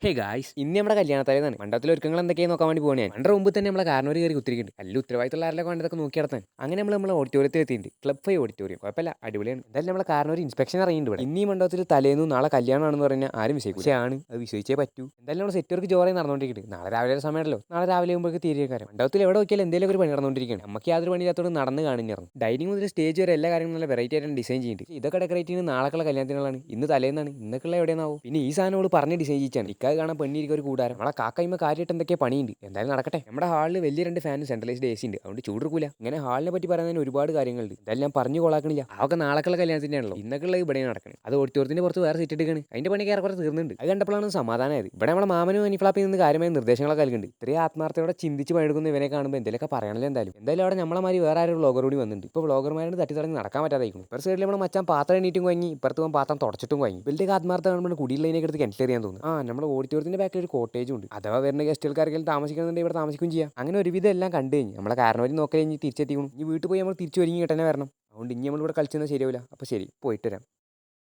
Hey guys ഇന്ന് നമ്മുടെ കല്യാണത്തലേന്നാണ്. മണ്ഡപത്തിലെ ഒരുക്കങ്ങൾ എന്തൊക്കെയാണെന്ന് നോക്കാൻ വേണ്ടി പോകണേ. മണ്ഡപം മുമ്പ് തന്നെ നമ്മളെ കാരണവർ കയറി കുത്തിരിക്കുന്നുണ്ട്. നല്ല ഉത്തരവാദിത്തമുള്ള ആരെല്ലാം വേണ്ടതൊക്കെ നോക്കി നടത്താൻ. അങ്ങനെ നമ്മൾ ഓഡിറ്റോറിയത്തിൽ എത്തിയിട്ടുണ്ട്. Club 5 auditorium. കുഴപ്പമില്ല, അടിപൊളിയാണ്. എന്തായാലും നമ്മളെ കാരണവർ ഇൻസ്പെക്ഷൻ അറിയുന്നുണ്ട് ഇവിടെ. ഇന്നീ മണ്ഡപത്തിൽ തലേന്നും നാളെ കല്യാണമാണെന്ന് പറഞ്ഞാൽ ആരും വിശ്വസിക്കും. പക്ഷേ ആണ്, അത് വിശ്വസിച്ചേ പറ്റൂ. എന്തായാലും നമ്മൾ സെറ്റ് വർക്ക് ജോറായി നടന്നുകൊണ്ടിരിക്കുന്നുണ്ട്. നാളെ രാവിലെ ഒരു സമയമല്ലോ, നാളെ രാവിലെ ആകുമ്പോഴേക്ക് തീരുമാനം. മണ്ഡപത്തിൽ എവിടെ നോക്കിയാലും എന്തെങ്കിലും ഒരു പണി നടന്നുകൊണ്ടിരിക്കുകയാണ്. നമുക്ക് യാതൊരു പണിയില്ലാത്തോട് നടന്ന് കാണിഞ്ഞിരുന്നു. ഡൈനിങ് മുതൽ സ്റ്റേജ് വരെ എല്ലാ കാര്യങ്ങളും നല്ല വെറൈറ്റി ആയിട്ട് ഡിസൈൻ ചെയ്യുന്നുണ്ട്. ഇതൊക്കെ ഡെക്കറേറ്റ് ചെയ്യുന്നത് നാളെക്കുള്ള കല്യാണത്തിനുള്ളതാണ്. ഇന്ന് തലേന്നാണ്. ഇന്നൊക്കെയുള്ള എവിടെയാണാവും. പിന്നെ ഈ സാധനം അവൾ പറഞ്ഞ് ഡിസൈൻ ചെയ്യിച്ചാണ്. ഇക്കാതെ കാണാൻ പെണ്ണിരിക്കും ഒരു കൂടാരം. നമ്മളെ കാക്കയിമ്മ കാര്യമായിട്ട് എന്തൊക്കെ പണിയുണ്ട്. എന്തായാലും നടക്കട്ടെ. നമ്മുടെ ഹാളിൽ വലിയ 2 ഫാനും സെൻട്രലൈസ്ഡ് AC ഉണ്ട്. അതുകൊണ്ട് ചൂടെടുക്കൂല. ഇങ്ങനെ ഹാളിനെ പറ്റി പറയുന്നതിന് ഒരുപാട് കാര്യങ്ങളുണ്ട്. എന്തായാലും ഞാൻ പറഞ്ഞു കൊളാക്കണില്ല. അതൊക്കെ നാളെക്കുള്ള കല്യാണത്തിൻ്റെയാണല്ലോ. ഇന്നൊക്കെയുള്ള ഇവിടെ നടക്കണം. അത് ഓഡിറ്റോറിയത്തിന് പുറത്ത് വേറെ സെറ്റ് എടുക്കുകയാണ്. അതിന്റെ പണി ഏറെ കുറച്ച് തീർന്നുണ്ട്. അത് കണ്ടപ്പോഴാണ് സമാധാനമായത്. ഇവിടെ നമ്മുടെ മാമനും അനിഫ്ലാപ്പിൽ നിന്ന് കാര്യമായ നിർദ്ദേശങ്ങളൊക്കെ നൽകുന്നുണ്ട്. ഇത്രയും ആത്മാർത്ഥയോടെ ചിന്തിച്ച് പണിയെടുക്കുന്ന ഇവനെ കാണുമ്പോൾ എന്തെങ്കിലുമൊക്കെ പറയണല്ലോ. എന്തായാലും അവിടെ നമ്മളെ മാതിരി വേറെ ആരും വ്ളോഗർ കൂടി വന്നിട്ടുണ്ട്. ഇപ്പോൾ വ്ളോഗർമാരോട് തട്ടി തടഞ്ഞ് നടക്കാൻ പറ്റാതായിരിക്കും. ഇപ്പുറത്തെ സൈഡിൽ നമ്മുടെ മച്ചാൻ പാത്രം എണീറ്റും കഴിഞ്ഞ് ഇപ്പുറത്ത് പോകാൻ പാത്രം തുടച്ചിട്ടും കഴിഞ്ഞു. വലിയ ആത്മാർത്ഥ കാണുമ്പോൾ കുടിയുള്ളതിനെ എടുത്ത് കിണറ്റിലെറിയാൻ തോന്നുന്നു. നമ്മുടെ ഓഡിറ്റോറിയത്തിന്റെ ബാക്കിൽ ഒരു കോട്ടേജും ഉണ്ട്. അഥവാ വരുന്ന ഗസ്റ്റുകൾക്കാർക്കെങ്കിലും താമസിക്കുന്നുണ്ടെങ്കിൽ ഇവിടെ താമസിക്കുകയും ചെയ്യാം. അങ്ങനെ ഒരുവിധം എല്ലാം കണ്ടു കഴിഞ്ഞു. നമ്മളെ കാരണവരും നോക്കി കഴിഞ്ഞ് തിരിച്ചെത്തിക്കണം. ഇനി വീട്ടിൽ പോയി നമ്മൾ തിരിച്ചു ഒരുങ്ങി കിട്ടന്നെ വരണം. അതുകൊണ്ട് ഇനി നമ്മളിവിടെ കളിച്ചെന്നാൽ ശരിയാവില്ല. അപ്പോൾ ശരി, പോയിട്ട് വരാം.